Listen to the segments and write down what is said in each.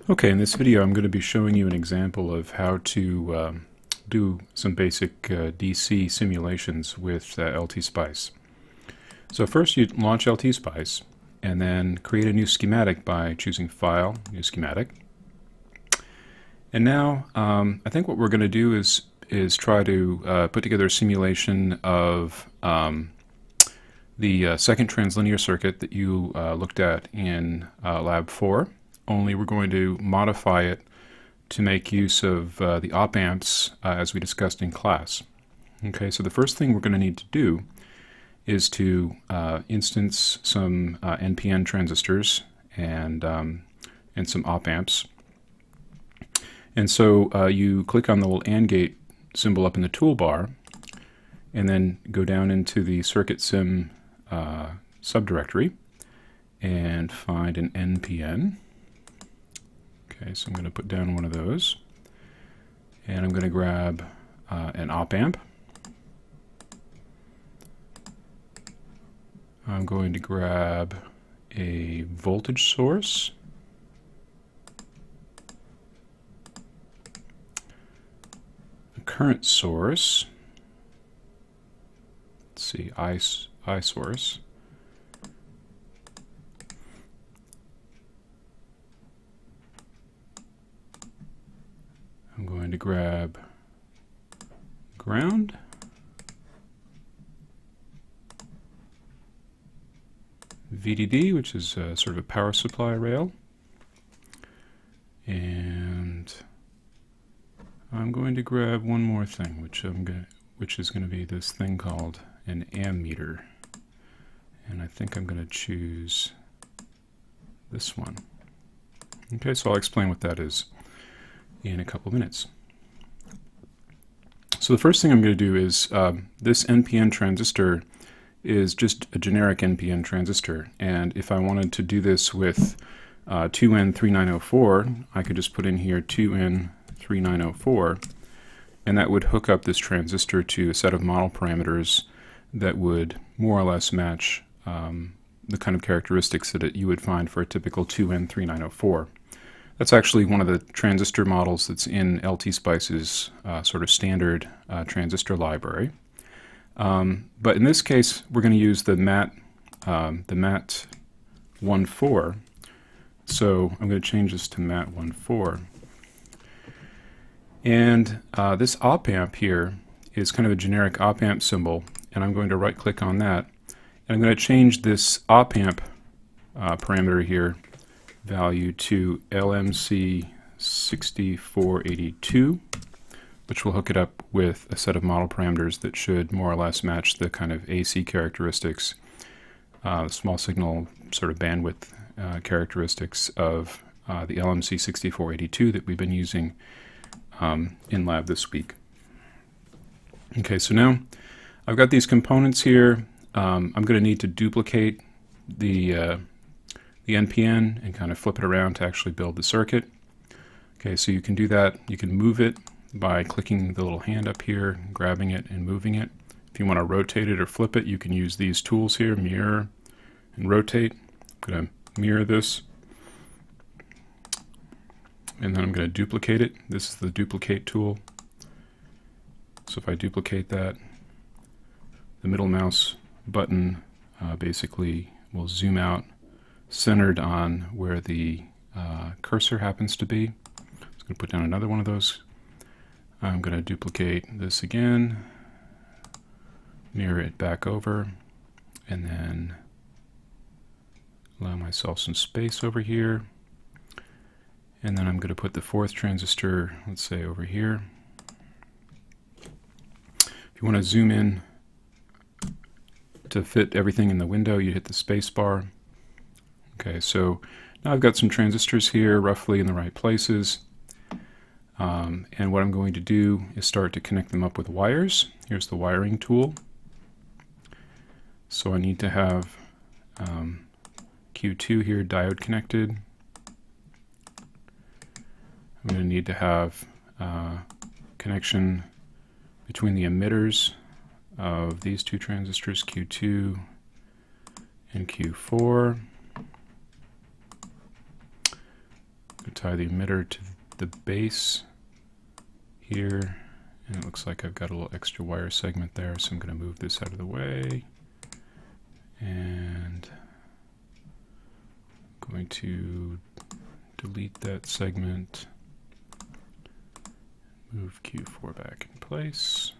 Okay, in this video I'm going to be showing you an example of how to do some basic DC simulations with LTspice. So first you launch LTspice and then create a new schematic by choosing File, New Schematic. And now I think what we're going to do is try to put together a simulation of the second translinear circuit that you looked at in Lab 4. Only we're going to modify it to make use of the op-amps as we discussed in class. Okay, so the first thing we're going to need to do is to instance some NPN transistors and some op-amps. And so you click on the little AND gate symbol up in the toolbar and then go down into the circuit sim subdirectory and find an NPN. Okay, so I'm going to put down one of those, and I'm going to grab an op-amp. I'm going to grab a voltage source, a current source, let's see, I source, I'm going to grab ground, VDD, which is sort of a power supply rail, and I'm going to grab one more thing, which is going to be this thing called an ammeter, and I think I'm going to choose this one. Okay, so I'll explain what that is in a couple minutes. So the first thing I'm going to do is this NPN transistor is just a generic NPN transistor, and if I wanted to do this with 2N3904, I could just put in here 2N3904, and that would hook up this transistor to a set of model parameters that would more or less match the kind of characteristics that you would find for a typical 2N3904. That's actually one of the transistor models that's in LTspice's sort of standard transistor library. But in this case, we're going to use the MAT14. So I'm going to change this to MAT14. And this op-amp here is kind of a generic op-amp symbol, and I'm going to right-click on that. And I'm going to change this op-amp parameter here value to LMC6482, which will hook it up with a set of model parameters that should more or less match the kind of AC characteristics, small signal sort of bandwidth characteristics of the LMC6482 that we've been using in lab this week. Okay, so now I've got these components here. I'm going to need to duplicate the NPN and kind of flip it around to actually build the circuit. Okay, so you can do that. You can move it by clicking the little hand up here, grabbing it and moving it. If you want to rotate it or flip it, you can use these tools here, mirror and rotate. I'm going to mirror this, and then I'm going to duplicate it. This is the duplicate tool. So if I duplicate that, the middle mouse button basically will zoom out centered on where the cursor happens to be. I'm just going to put down another one of those. I'm going to duplicate this again, mirror it back over, and then allow myself some space over here. And then I'm going to put the fourth transistor, let's say, over here. If you want to zoom in to fit everything in the window, you hit the space bar. Okay, so now I've got some transistors here roughly in the right places. And what I'm going to do is start to connect them up with wires. Here's the wiring tool. So I need to have Q2 here, diode connected. I'm going to need to have connection between the emitters of these two transistors, Q2 and Q4. tie the emitter to the base here, and it looks like I've got a little extra wire segment there, so I'm going to move this out of the way, and I'm going to delete that segment, move Q4 back in place.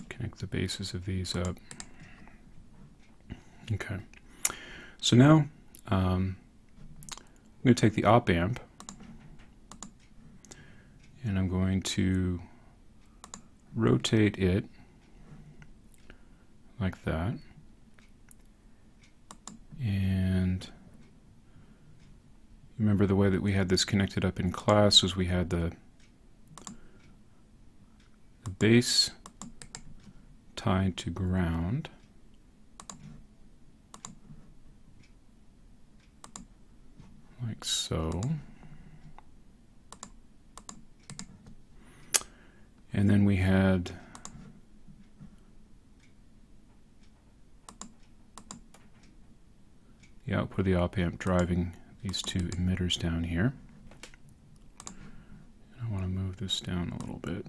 Connect the bases of these up. Okay, so now I'm going to take the opamp and I'm going to rotate it like that. And remember the way that we had this connected up in class was we had the base tied to ground. Like so. And then we had the output of the op-amp driving these two emitters down here. I want to move this down a little bit.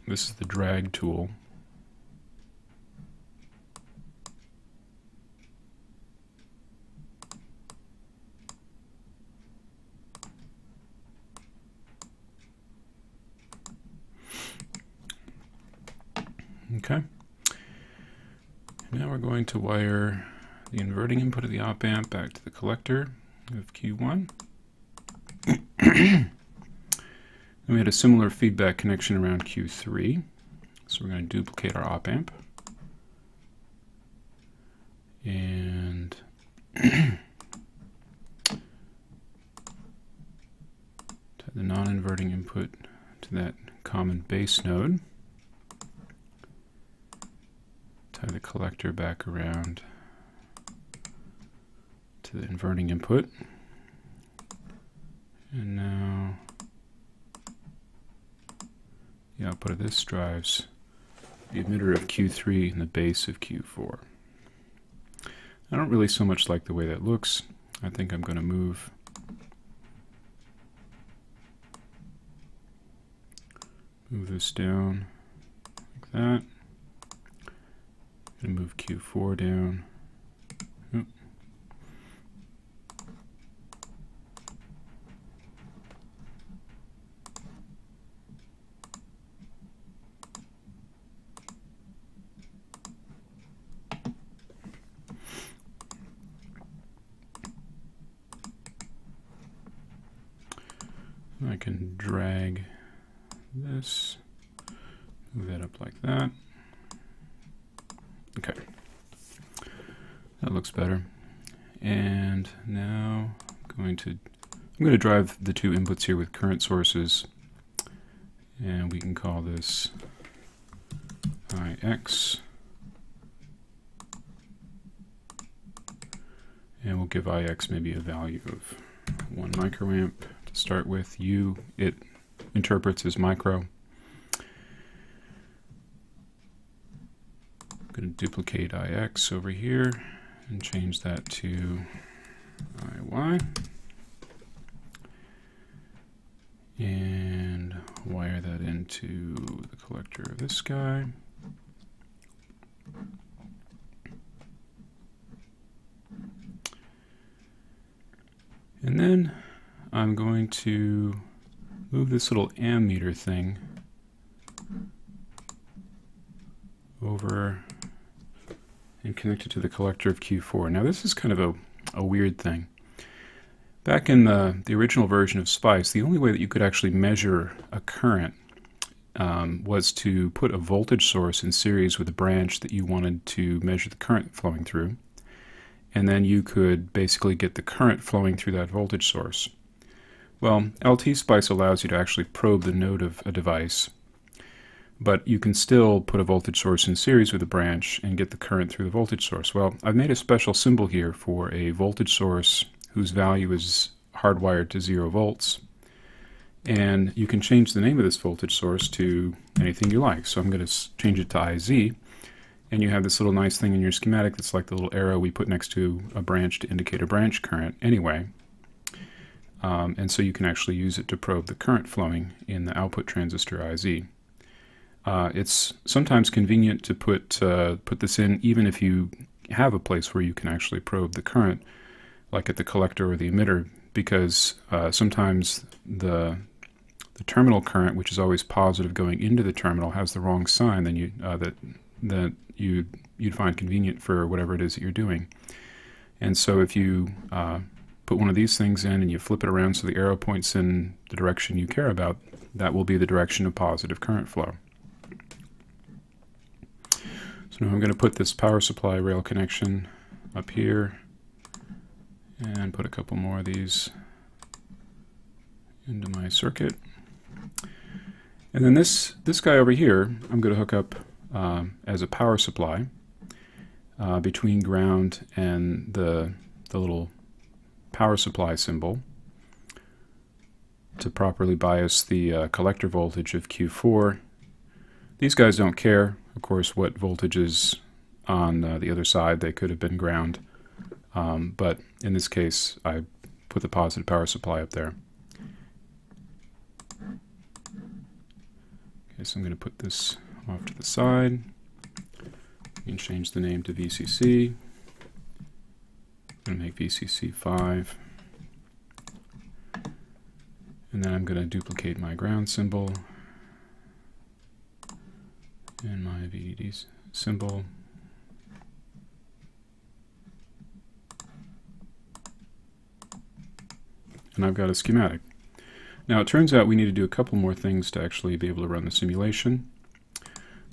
This is the drag tool. Okay. Now we're going to wire the inverting input of the op-amp back to the collector of Q1. And we had a similar feedback connection around Q3. So we're going to duplicate our op-amp. And tie the non-inverting input to that common base node. Tie the collector back around to the inverting input. And now the output of this drives the emitter of Q3 and the base of Q4. I don't really so much like the way that looks. I think I'm going to move this down like that. And move Q4 down. Oop. I can drag this, move that up like that. Okay, that looks better. And now I'm going to drive the two inputs here with current sources, and we can call this IX, and we'll give IX maybe a value of 1 microamp to start with. U it interprets as micro. I'm going to duplicate IX over here and change that to IY. And wire that into the collector of this guy. And then I'm going to move this little ammeter thing over and connect it to the collector of Q4. Now this is kind of a weird thing. Back in the original version of Spice, the only way that you could actually measure a current was to put a voltage source in series with a branch that you wanted to measure the current flowing through. And then you could basically get the current flowing through that voltage source. Well, LTspice allows you to actually probe the node of a device, but you can still put a voltage source in series with a branch and get the current through the voltage source. Well, I've made a special symbol here for a voltage source whose value is hardwired to 0 volts. And you can change the name of this voltage source to anything you like. So I'm going to change it to IZ. and you have this little nice thing in your schematic that's like the little arrow we put next to a branch to indicate a branch current anyway. And so you can actually use it to probe the current flowing in the output transistor IZ. It's sometimes convenient to put this in even if you have a place where you can actually probe the current, like at the collector or the emitter, because sometimes the terminal current, which is always positive going into the terminal, has the wrong sign than that you'd find convenient for whatever it is that you're doing. And so if you put one of these things in and you flip it around so the arrow points in the direction you care about, that will be the direction of positive current flow. So now I'm going to put this power supply rail connection up here and put a couple more of these into my circuit. And then this guy over here, I'm going to hook up as a power supply between ground and the little power supply symbol to properly bias the collector voltage of Q4. These guys don't care, of course, what voltage is on the other side. They could have been ground, but in this case I put the positive power supply up there. Okay, so I'm going to put this off to the side. You can change the name to VCC. I'm going to make VCC 5. And then I'm going to duplicate my ground symbol and my VDD symbol. And I've got a schematic. Now it turns out we need to do a couple more things to actually be able to run the simulation.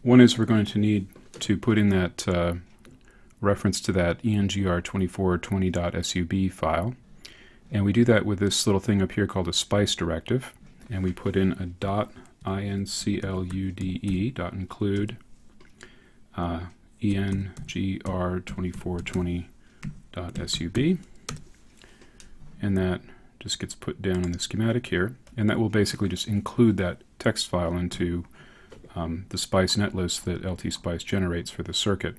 One is we're going to need to put in that reference to that engr2420.sub file. And we do that with this little thing up here called a spice directive. And we put in a .include engr2420.sub. And that just gets put down in the schematic here. And that will basically just include that text file into the SPICE netlist that LTspice generates for the circuit.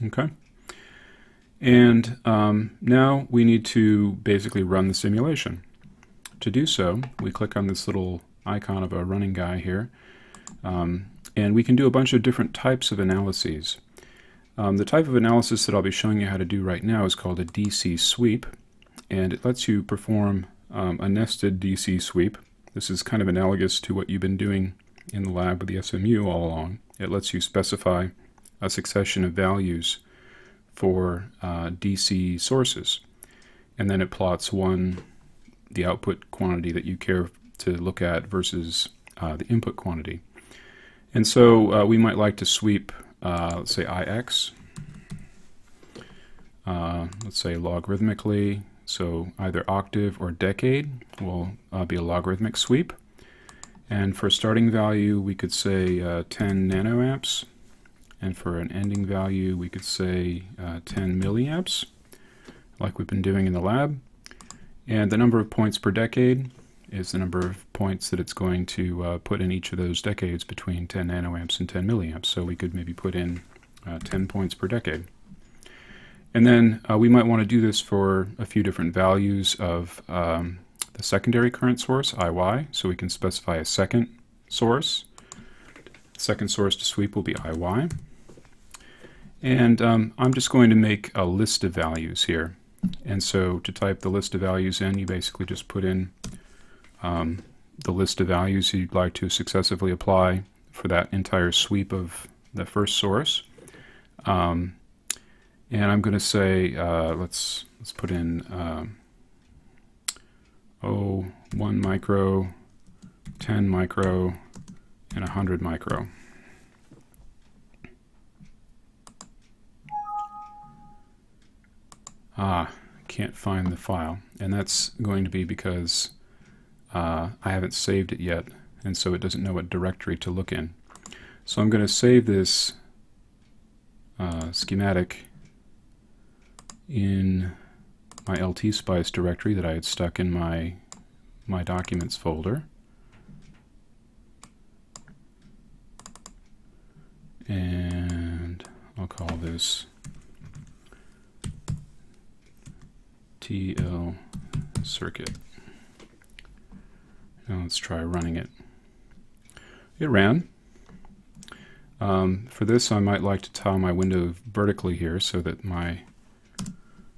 Okay. And now we need to basically run the simulation. To do so, we click on this little icon of a running guy here, and we can do a bunch of different types of analyses. The type of analysis that I'll be showing you how to do right now is called a DC sweep, and it lets you perform a nested DC sweep. This is kind of analogous to what you've been doing in the lab with the SMU all along. It lets you specify a succession of values for DC sources, and then it plots the output quantity that you care to look at versus the input quantity. And so we might like to sweep, let's say IX, let's say logarithmically, so either octave or decade will be a logarithmic sweep. And for a starting value we could say 10 nanoamps. And for an ending value, we could say 10 milliamps, like we've been doing in the lab. And the number of points per decade is the number of points that it's going to put in each of those decades between 10 nanoamps and 10 milliamps. So we could maybe put in 10 points per decade. And then we might want to do this for a few different values of the secondary current source, IY. So we can specify a second source. Second source to sweep will be IY. And I'm just going to make a list of values here. And so to type the list of values in, you basically just put in the list of values you'd like to successively apply for that entire sweep of the first source. And I'm going to say, let's put in 1 micro, 10 micro, and 100 micro. Can't find the file, and that's going to be because I haven't saved it yet, and so it doesn't know what directory to look in. So I'm going to save this schematic in my LTspice directory that I had stuck in my documents folder. and I'll call this TL circuit. Now let's try running it. It ran. For this, I might like to tile my window vertically here so that my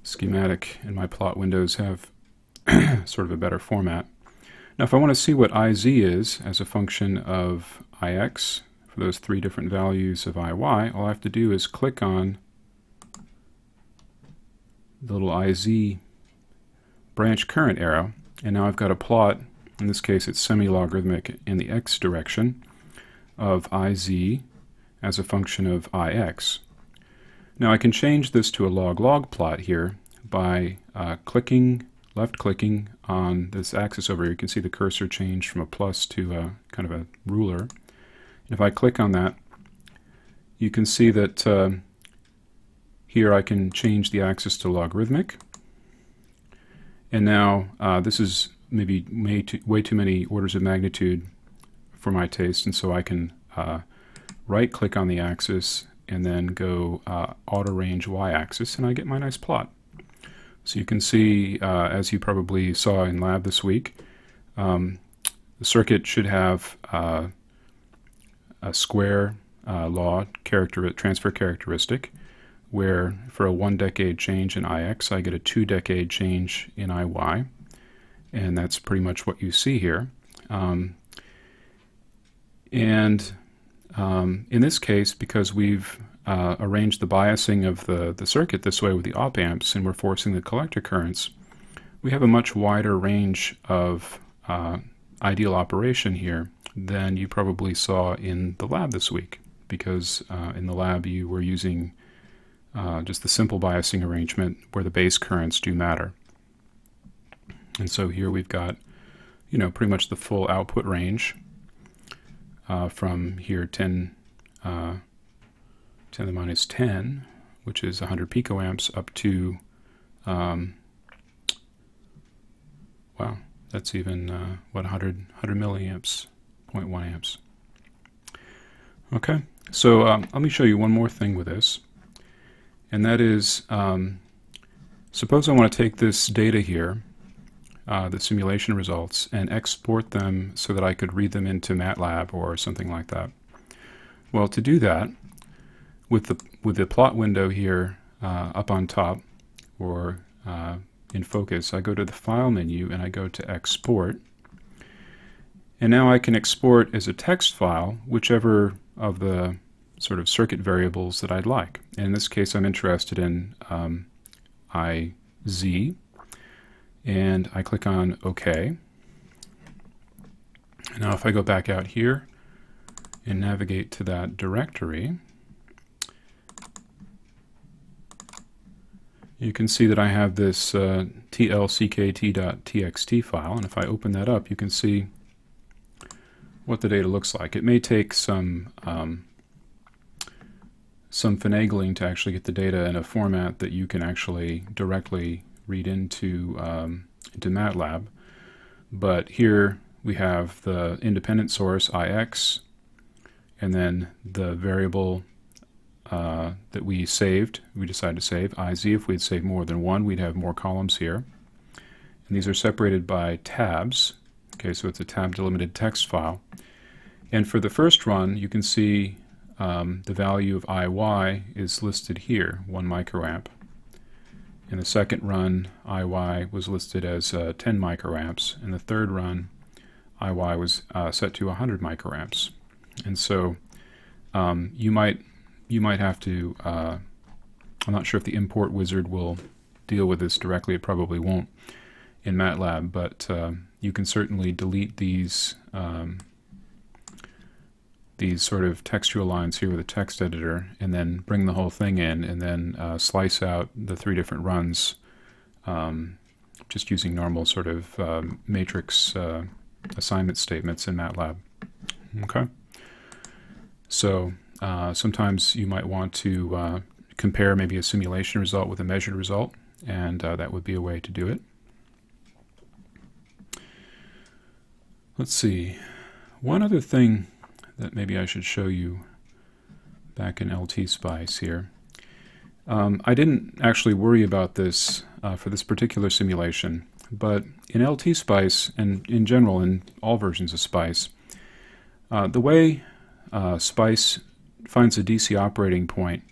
schematic and my plot windows have sort of a better format. Now if I want to see what IZ is as a function of IX for those three different values of IY, all I have to do is click on the little IZ branch current arrow, and now I've got a plot. In this case it's semi-logarithmic in the x direction of IZ as a function of IX. Now I can change this to a log-log plot here by left-clicking on this axis over here. You can see the cursor change from a plus to a kind of a ruler. And if I click on that, you can see that here I can change the axis to logarithmic. And now this is maybe way too many orders of magnitude for my taste, and so I can right-click on the axis and then go auto-range y-axis, and I get my nice plot. So you can see, as you probably saw in lab this week, the circuit should have a square law transfer characteristic, where for a 1-decade change in IX, I get a 2-decade change in IY, and that's pretty much what you see here. In this case, because we've arranged the biasing of the circuit this way with the op-amps, and we're forcing the collector currents, we have a much wider range of ideal operation here than you probably saw in the lab this week, because in the lab you were using just the simple biasing arrangement where the base currents do matter. And so here we've got, pretty much the full output range from here 10 to the minus 10, which is 100 picoamps, up to, wow, that's even, 100 milliamps, 0.1 amps. Okay, so let me show you one more thing with this. And that is, suppose I want to take this data here, the simulation results, and export them so that I could read them into MATLAB or something like that. Well, to do that, with the plot window here up on top, or in focus, I go to the File menu and I go to Export. And now I can export as a text file whichever of the sort of circuit variables that I'd like. In this case, I'm interested in IZ, and I click on OK. Now if I go back out here and navigate to that directory, you can see that I have this tlckt.txt file, and if I open that up, you can see what the data looks like. It may take some finagling to actually get the data in a format that you can actually directly read into MATLAB. But here we have the independent source, IX, and then the variable that we decided to save, IZ. If we'd saved more than one, we'd have more columns here. And these are separated by tabs. Okay, so it's a tab-delimited text file. And for the first run, you can see the value of IY is listed here, 1 microamp. In the second run, IY was listed as 10 microamps. In the third run, IY was set to 100 microamps. And so you might have to, I'm not sure if the import wizard will deal with this directly, it probably won't in MATLAB, but you can certainly delete these sort of textual lines here with a text editor, and then bring the whole thing in, and then slice out the 3 different runs just using normal sort of matrix assignment statements in MATLAB. Okay, so sometimes you might want to compare maybe a simulation result with a measured result, and that would be a way to do it. Let's see, one other thing that maybe I should show you back in LTspice here. I didn't actually worry about this for this particular simulation, but in LTspice, and in general in all versions of Spice, the way Spice finds a DC operating point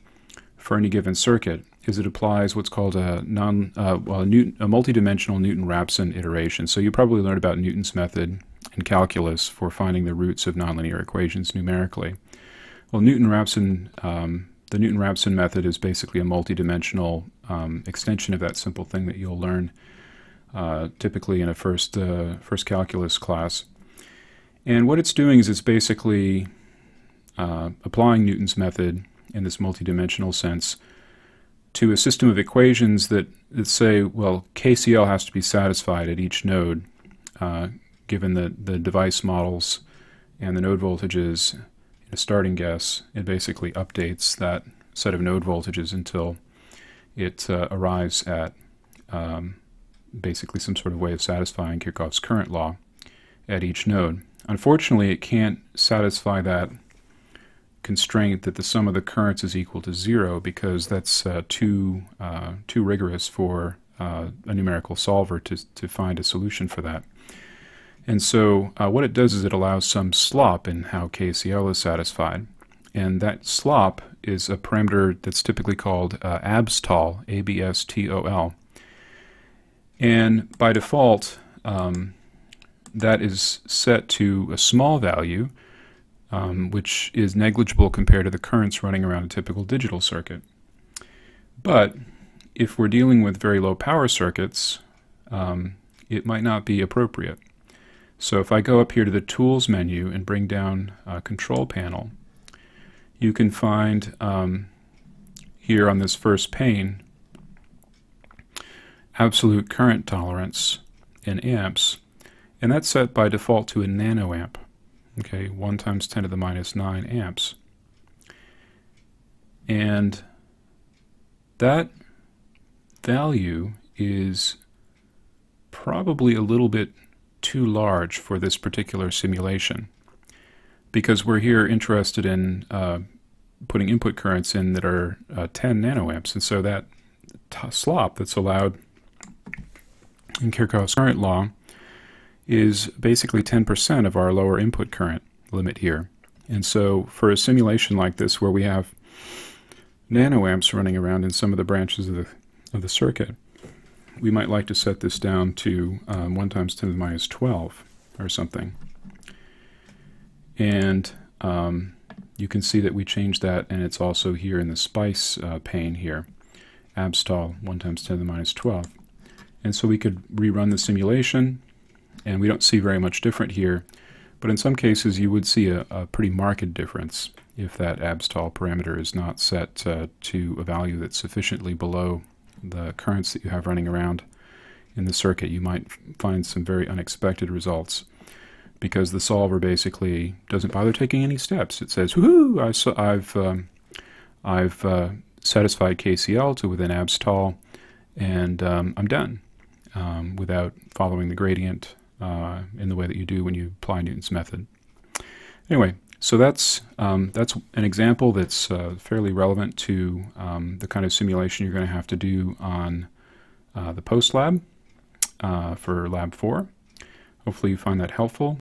for any given circuit is it applies what's called a multidimensional Newton-Raphson iteration. So you probably learned about Newton's method in calculus for finding the roots of nonlinear equations numerically. Well, the Newton-Raphson method is basically a multidimensional extension of that simple thing that you'll learn typically in a first calculus class. And what it's doing is it's basically applying Newton's method in this multidimensional sense to a system of equations that say, well, KCL has to be satisfied at each node, given the device models and the node voltages in a starting guess. It basically updates that set of node voltages until it arrives at basically some sort of way of satisfying Kirchhoff's current law at each node. Unfortunately, it can't satisfy that constraint that the sum of the currents is equal to 0, because that's too rigorous for a numerical solver to find a solution for that. And so what it does is it allows some slop in how KCL is satisfied. And that slop is a parameter that's typically called abstal, A-B-S-T-O-L. And by default, that is set to a small value, which is negligible compared to the currents running around a typical digital circuit. But if we're dealing with very low power circuits, it might not be appropriate. So if I go up here to the Tools menu and bring down Control Panel, you can find here on this first pane absolute current tolerance in amps, and that's set by default to a nanoamp. Okay, 1 × 10⁻⁹ amps. And that value is probably a little bit too large for this particular simulation, because we're here interested in putting input currents in that are 10 nanoamps, and so that slop that's allowed in Kirchhoff's current law is basically 10% of our lower input current limit here. And so for a simulation like this, where we have nanoamps running around in some of the branches of the circuit, we might like to set this down to 1 × 10⁻12 or something. And you can see that we changed that, and it's also here in the Spice pane here, abstal 1 × 10⁻12. And so we could rerun the simulation, and we don't see very much different here, but in some cases you would see a pretty marked difference if that abstal parameter is not set to a value that's sufficiently below the currents that you have running around in the circuit. You might find some very unexpected results, because the solver basically doesn't bother taking any steps. It says, woohoo, I've satisfied KCL to within abstal, and I'm done, without following the gradient in the way that you do when you apply Newton's method. Anyway, so that's an example that's fairly relevant to the kind of simulation you're going to have to do on the post lab for Lab 4. Hopefully you find that helpful.